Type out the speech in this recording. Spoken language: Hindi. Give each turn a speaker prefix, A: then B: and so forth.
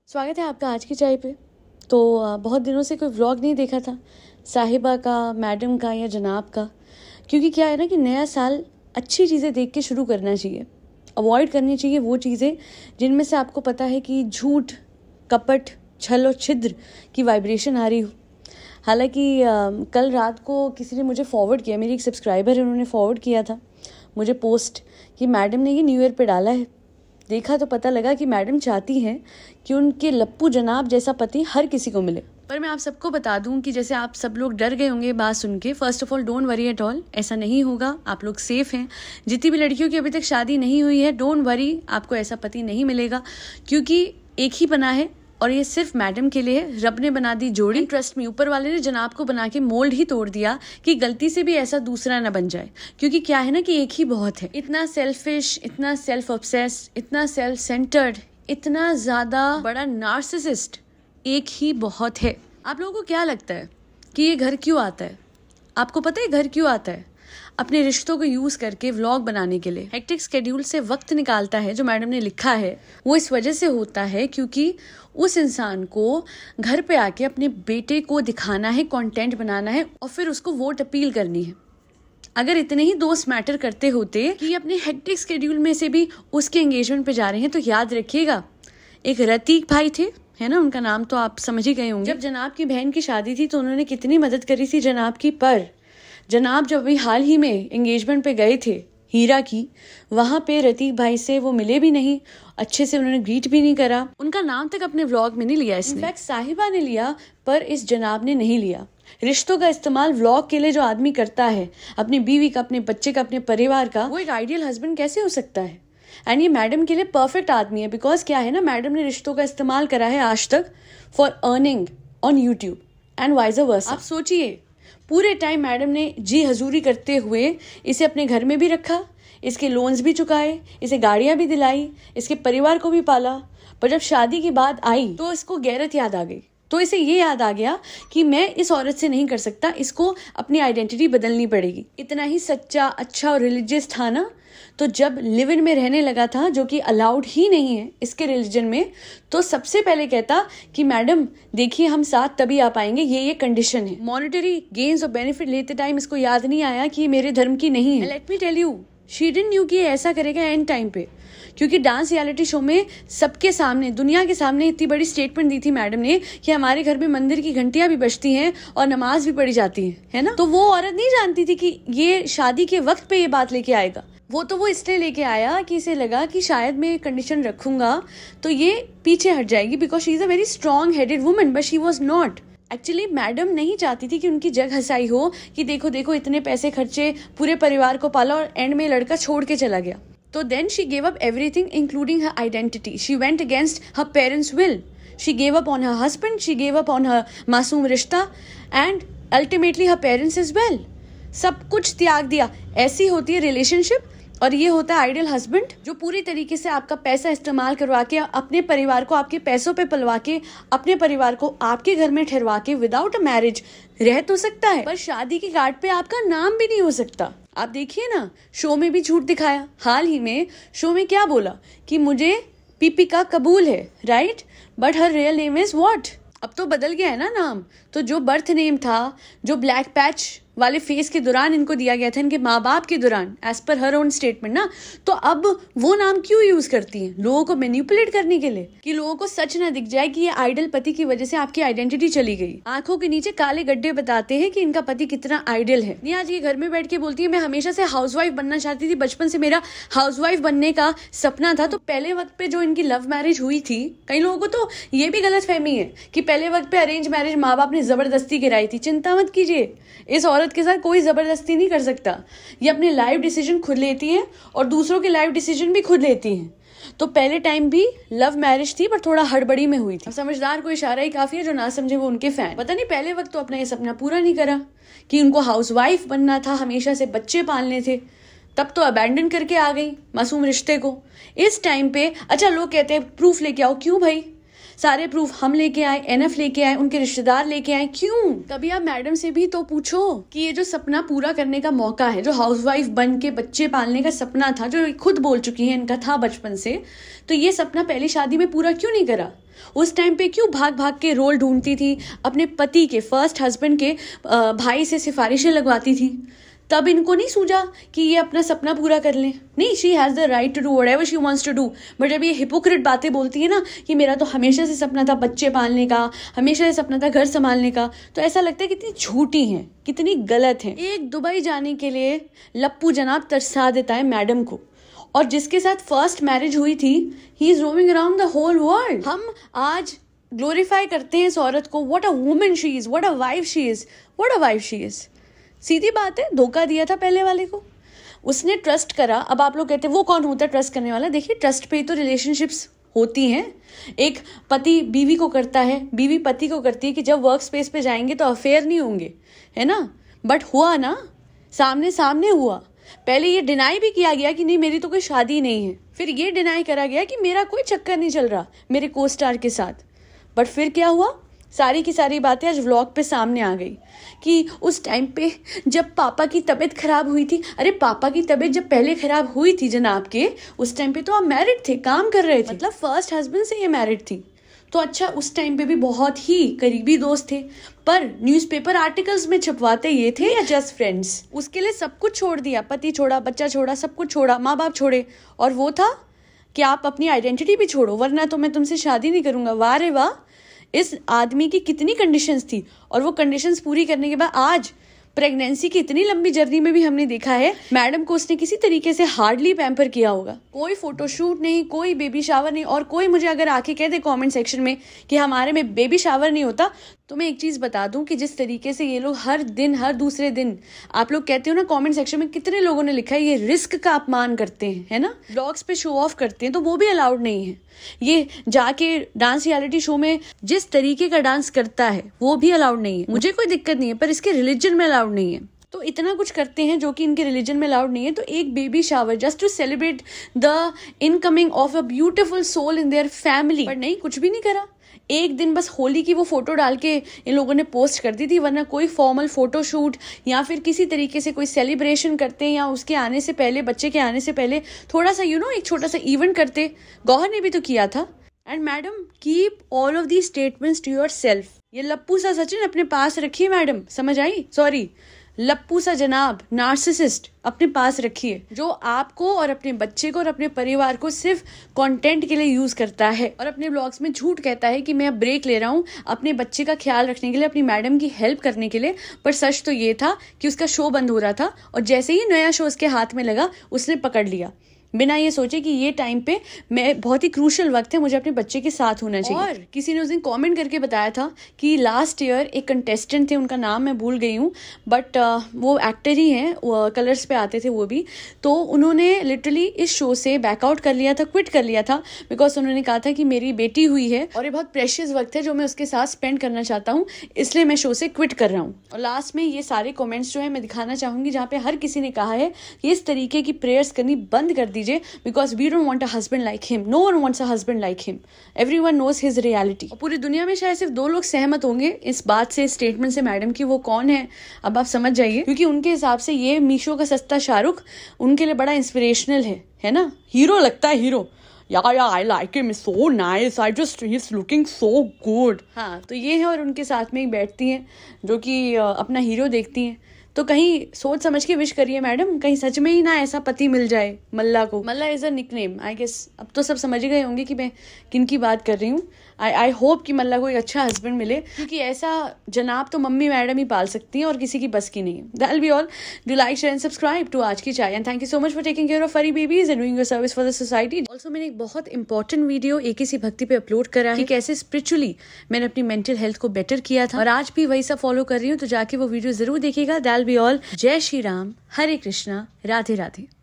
A: स्वागत है आपका आज की चाय पे। तो बहुत दिनों से कोई व्लॉग नहीं देखा था साहिबा का, मैडम का या जनाब का, क्योंकि क्या है ना कि नया साल अच्छी चीज़ें देख के शुरू करना चाहिए। अवॉइड करनी चाहिए वो चीज़ें जिनमें से आपको पता है कि झूठ, कपट, छल और छिद्र की वाइब्रेशन आ रही हो। हालांकि कल रात को किसी ने मुझे फॉरवर्ड किया, मेरी एक सब्सक्राइबर है, उन्होंने फॉरवर्ड किया था मुझे पोस्ट कि मैडम ने ये न्यू ईयर पे डाला है। देखा तो पता लगा कि मैडम चाहती हैं कि उनके लप्पू जनाब जैसा पति हर किसी को मिले। पर मैं आप सबको बता दूं कि जैसे आप सब लोग डर गए होंगे बात सुन के, first of all don't worry at all, ऐसा नहीं होगा। आप लोग सेफ हैं। जितनी भी लड़कियों की अभी तक शादी नहीं हुई है, डोंट वरी, आपको ऐसा पति नहीं मिलेगा, क्योंकि एक ही बना है और ये सिर्फ मैडम के लिए है। रब ने बना दी जोड़ी। ट्रस्ट में ऊपर वाले ने जनाब को बना के मोल्ड ही तोड़ दिया कि गलती से भी ऐसा दूसरा ना बन जाए, क्योंकि क्या है ना कि एक ही बहुत है। इतना सेल्फिश, इतना सेल्फ ऑब्सेस, इतना सेल्फ सेंटर्ड, इतना ज्यादा बड़ा नार्सिसिस्ट एक ही बहुत है। आप लोगों को क्या लगता है कि ये घर क्यों आता है? आपको पता है घर क्यों आता है? अपने रिश्तों को यूज करके व्लॉग बनाने के लिए हेक्टिक शेड्यूल से वक्त निकालता है। जो मैडम ने लिखा है वो इस वजह से होता है क्योंकि उस इंसान को घर पे आके अपने बेटे को दिखाना है, कंटेंट बनाना है और फिर उसको वोट अपील करनी है। अगर इतने ही दोस्त मैटर करते होते कि अपने हेक्टिक शेड्यूल में से भी उसके एंगेजमेंट पे जा रहे हैं, तो याद रखिएगा एक रतीक भाई थे, है ना, उनका नाम तो आप समझ ही गए होंगे। जब जनाब की बहन की शादी थी तो उन्होंने कितनी मदद करी थी जनाब की। पर जनाब जब अभी हाल ही में एंगेजमेंट पे गए थे हीरा की, वहां पे रतीक भाई से वो मिले भी नहीं, अच्छे से उन्होंने ग्रीट भी नहीं करा, उनका नाम तक अपने व्लॉग में नहीं लिया इसने। इनफैक्ट साहिबा ने लिया पर इस जनाब ने नहीं लिया। रिश्तों का इस्तेमाल व्लॉग के लिए जो आदमी करता है, अपनी बीवी का, अपने बच्चे का, अपने परिवार का, वो एक आइडियल हस्बैंड कैसे हो सकता है? एंड ये मैडम के लिए परफेक्ट आदमी है। बिकॉज क्या है ना, मैडम ने रिश्तों का इस्तेमाल करा है आज तक for earning on YouTube and vice versa. आप सोचिए, पूरे टाइम मैडम ने जी हजूरी करते हुए इसे अपने घर में भी रखा, इसके लोन्स भी चुकाए, इसे गाड़ियां भी दिलाई, इसके परिवार को भी पाला। पर जब शादी की बात आई तो इसको गैरत याद आ गई। तो इसे ये याद आ गया कि मैं इस औरत से नहीं कर सकता, इसको अपनी आइडेंटिटी बदलनी पड़ेगी। इतना ही सच्चा, अच्छा और रिलीजियस था ना, तो जब लिव इन में रहने लगा था, जो कि अलाउड ही नहीं है इसके रिलीजन में, तो सबसे पहले कहता कि मैडम देखिए हम साथ तभी आ पाएंगे, ये कंडीशन है। मॉनेटरी गेन्स और बेनिफिट लेते टाइम इसको याद नहीं आया कि ये मेरे धर्म की नहीं है। Let me tell you, she didn't knew कि ऐसा करेगा एंड टाइम पे, क्योंकि डांस रियलिटी शो में सबके सामने, दुनिया के सामने इतनी बड़ी स्टेटमेंट दी थी मैडम ने कि हमारे घर में मंदिर की घंटियां भी बजती हैं और नमाज भी पढ़ी जाती है ना। तो वो औरत नहीं जानती थी कि ये शादी के वक्त पे ये बात लेके आएगा। वो इसलिए लेके आया कि इसे लगा कि शायद मैं कंडीशन रखूंगा तो ये पीछे हट जाएगी, because she is a very strong headed woman, but she was not. Actually madam नहीं चाहती थी कि उनकी जग हंसाई हो कि देखो देखो इतने पैसे खर्चे, पूरे परिवार को पाला और एंड में लड़का छोड़ के चला गया। तो then she gave up everything including her identity. She went against her parents will, she gave up on her husband, she gave up on her मासूम रिश्ता and ultimately her parents is well. सब कुछ त्याग दिया। ऐसी होती है रिलेशनशिप। और ये होता है आइडियल हस्बैंड, जो पूरी तरीके से आपका पैसा इस्तेमाल करवा के, अपने परिवार को आपके पैसों पे पलवा के, अपने परिवार को आपके घर में ठहरवा के विदाउट अ मैरिज रह तो सकता है, पर शादी की कार्ड पे आपका नाम भी नहीं हो सकता। आप देखिए ना, शो में भी झूठ दिखाया। हाल ही में शो में क्या बोला कि मुझे पीपिका कबूल है, right, but her real name is what? अब तो बदल गया है ना नाम। तो जो बर्थ नेम था, जो ब्लैक पैच वाले फेस के दौरान इनको दिया गया था, इनके माँ बाप के दौरान, as per her own statement ना, तो अब वो नाम क्यों यूज करती हैं? लोगों को मैनिपुलेट करने के लिए, कि लोगों को सच ना दिख जाए कि ये आइडल पति की वजह से आपकी आइडेंटिटी चली गई। आंखों के नीचे काले गड्ढे बताते हैं कि इनका पति कितना आइडल है। नहीं, आज ये घर में बैठ के बोलती है मैं हमेशा से हाउसवाइफ बनना चाहती थी, बचपन से मेरा हाउसवाइफ बनने का सपना था। तो पहले वक्त पे जो इनकी लव मैरिज हुई थी, कई लोगों को तो ये भी गलत फहमी है कि पहले वक्त पे अरेंज मैरिज माँ बाप ने जबरदस्ती कराई थी। चिंता मत कीजिए, इस औरत के साथ कोई जबरदस्ती नहीं कर सकता। ये अपने लाइफ डिसीजन खुद लेती है और दूसरों के लाइफ डिसीजन भी खुद लेती हैं। तो पहले टाइम भी लव मैरिज थी, पर थोड़ा हड़बड़ी में हुई थी। समझदार को इशारा ही काफी है, जो ना समझे वो उनके फैन। पता नहीं पहले वक्त तो अपना ये सपना पूरा नहीं करा कि उनको हाउसवाइफ बनना था, हमेशा से बच्चे पालने थे, तब तो अबैंडन करके आ गई मासूम रिश्ते को। इस टाइम पे अच्छा लोग कहते हैं प्रूफ लेके आओ। क्यों भाई? सारे प्रूफ हम लेके आए, एनएफ लेके आए, उनके रिश्तेदार लेके आए। क्यों? कभी आप मैडम से भी तो पूछो कि ये जो सपना पूरा करने का मौका है, जो हाउसवाइफ बन के बच्चे पालने का सपना था, जो खुद बोल चुकी है इनका था बचपन से, तो ये सपना पहली शादी में पूरा क्यों नहीं करा? उस टाइम पे क्यों भाग भाग के रोल ढूंढती थी, अपने पति के फर्स्ट हस्बैंड के भाई से सिफारिशें लगवाती थी? तब इनको नहीं सूझा कि ये अपना सपना पूरा कर लें? नहीं, she has the right to do whatever she wants to do. But जब ये हिपोक्रेट बातें बोलती है ना कि मेरा तो हमेशा से सपना था बच्चे पालने का, हमेशा से सपना था घर संभालने का, तो ऐसा लगता है कितनी झूठी हैं, कितनी गलत हैं। एक दुबई जाने के लिए लप्पू जनाब तरसा देता है मैडम को, और जिसके साथ फर्स्ट मैरिज हुई थी, he is roaming around the whole world. हम आज ग्लोरीफाई करते हैं इस औरत को, what a woman she is, what a wife she is, what a wife she is. सीधी बात है, धोखा दिया था पहले वाले को, उसने ट्रस्ट करा। अब आप लोग कहते हैं वो कौन होता है ट्रस्ट करने वाला? देखिए, ट्रस्ट पे ही तो रिलेशनशिप्स होती हैं। एक पति बीवी को करता है, बीवी पति को करती है कि जब वर्क स्पेस पे जाएंगे तो अफेयर नहीं होंगे, है ना? बट हुआ ना, सामने सामने हुआ। पहले ये डिनाई भी किया गया कि नहीं मेरी तो कोई शादी नहीं है, फिर ये डिनाई करा गया कि मेरा कोई चक्कर नहीं चल रहा मेरे को स्टार के साथ। बट फिर क्या हुआ? सारी की सारी बातें आज व्लॉग पे सामने आ गई कि उस टाइम पे जब पापा की तबीयत खराब हुई थी। अरे पापा की तबीयत जब पहले खराब हुई थी जनाब के, उस टाइम पे तो आप मैरिड थे, काम कर रहे थे, मतलब फर्स्ट हस्बैंड से ये मैरिड थी। तो अच्छा, उस टाइम पे भी बहुत ही करीबी दोस्त थे, पर न्यूज़पेपर आर्टिकल्स में छपवाते ये थे या जस्ट फ्रेंड्स? उसके लिए सब कुछ छोड़ दिया, पति छोड़ा, बच्चा छोड़ा, सब कुछ छोड़ा, माँ बाप छोड़े, और वो था कि आप अपनी आइडेंटिटी भी छोड़ो वरना तो मैं तुमसे शादी नहीं करूंगा। वाह रे वाह, इस आदमी की कितनी कंडीशंस थी, और वो कंडीशंस पूरी करने के बाद आज प्रेगनेंसी की इतनी लंबी जर्नी में भी हमने देखा है मैडम को उसने किसी तरीके से हार्डली पैम्पर किया होगा। कोई फोटोशूट नहीं, कोई बेबी शावर नहीं, और कोई मुझे अगर आके कह दे कमेंट सेक्शन में कि हमारे में बेबी शावर नहीं होता, तो मैं एक चीज बता दूं कि जिस तरीके से ये लोग हर दिन हर दूसरे दिन, आप लोग कहते हो ना कमेंट सेक्शन में, कितने लोगों ने लिखा है ये रिस्क का अपमान करते हैं, है ना, ब्लॉग्स पे शो ऑफ करते हैं, तो वो भी अलाउड नहीं है। ये जाके डांस रियलिटी शो में जिस तरीके का डांस करता है वो भी अलाउड नहीं है। मुझे कोई दिक्कत नहीं है, पर इसके रिलीजन में अलाउड नहीं है। तो इतना कुछ करते हैं जो कि इनके रिलीजन में अलाउड नहीं है। तो एक baby shower just to celebrate the incoming of a beautiful soul in their family, पर नहीं, कुछ भी नहीं करा। एक दिन बस होली की वो फोटो डाल के इन लोगों ने पोस्ट कर दी थी, वरना कोई फॉर्मल फोटोशूट या फिर किसी तरीके से कोई सेलिब्रेशन करते, या उसके आने से पहले, बच्चे के आने से पहले थोड़ा सा एक छोटा सा इवेंट करते। गौहर ने भी तो किया था। And madam, keep all of the statements to yourself. ये लप्पू सा सचिन अपने पास रखिए मैडम, समझ आई? सॉरी, लप्पू सा जनाब नार्सिसिस्ट अपने पास रखिए, जो आपको और अपने बच्चे को और अपने परिवार को सिर्फ कंटेंट के लिए यूज करता है, और अपने ब्लॉग्स में झूठ कहता है कि मैं अब ब्रेक ले रहा हूँ अपने बच्चे का ख्याल रखने के लिए, अपनी मैडम की हेल्प करने के लिए। पर सच तो ये था कि उसका शो बंद हो रहा था, और जैसे ही नया शो उसके हाथ में लगा उसने पकड़ लिया, बिना ये सोचे कि ये टाइम पे मैं बहुत ही क्रूशल वक्त है, मुझे अपने बच्चे के साथ होना चाहिए। और किसी ने उस दिन कमेंट करके बताया था कि लास्ट ईयर एक कंटेस्टेंट थे, उनका नाम मैं भूल गई हूँ, बट वो एक्टर ही हैं, कलर्स पे आते थे वो भी, तो उन्होंने लिटरली इस शो से बैकआउट कर लिया था, क्विट कर लिया था, बिकॉज उन्होंने कहा था कि मेरी बेटी हुई है और ये बहुत प्रेशियस वक्त है जो मैं उसके साथ स्पेंड करना चाहता हूँ, इसलिए मैं शो से क्विट कर रहा हूँ। और लास्ट में ये सारे कॉमेंट्स जो है मैं दिखाना चाहूंगी, जहाँ पे हर किसी ने कहा है कि इस तरीके की प्रेयर्स करनी बंद कर दीजिए, because we don't want a husband like him. No one wants a husband like him. Everyone knows his reality. और पूरी दुनिया में शायद सिर्फ 2 लोग सहमत होंगे इस बात से, स्टेटमेंट से मैडम की। वो कौन है अब आप समझ जाइए, क्योंकि उनके हिसाब से ये मीशो का सस्ता शाहरुख उनके लिए बड़ा इंस्पिरेशनल है ना, हीरो लगता है, hero. Yeah, I like him. He's so nice. He's looking so good. हाँ, तो ये है, और उनके साथ में ही बैठती हैं जो कि अपना हीरो देखती हैं। तो कहीं सोच समझ के विश करिए मैडम, कहीं सच में ही ना ऐसा पति मिल जाए मल्ला को। Malla is a nickname, I guess अब तो सब समझ गए होंगे कि मैं किन की बात कर रही हूँ। आई होप कि मल्ला को एक अच्छा हस्बैंड मिले, क्योंकि ऐसा जनाब तो मम्मी मैडम ही पाल सकती हैं और किसी की बस की नहीं है। That be all. Do like, share and subscribe to आज की चाय, and thank you so much for taking care of furry babies and doing your service for the society. Also मैंने एक बहुत इंपॉर्टेंट वीडियो AKC भक्ति पे अपलोड करा है कि कैसे स्पिरिचुअली मैंने अपनी मेंटल हेल्थ को बेटर किया था, और आज भी वही सब फॉलो कर रही हूँ, तो जाके वो वीडियो जरूर देखिएगा। That be all. जय श्री राम, हरे कृष्णा, राधे राधे।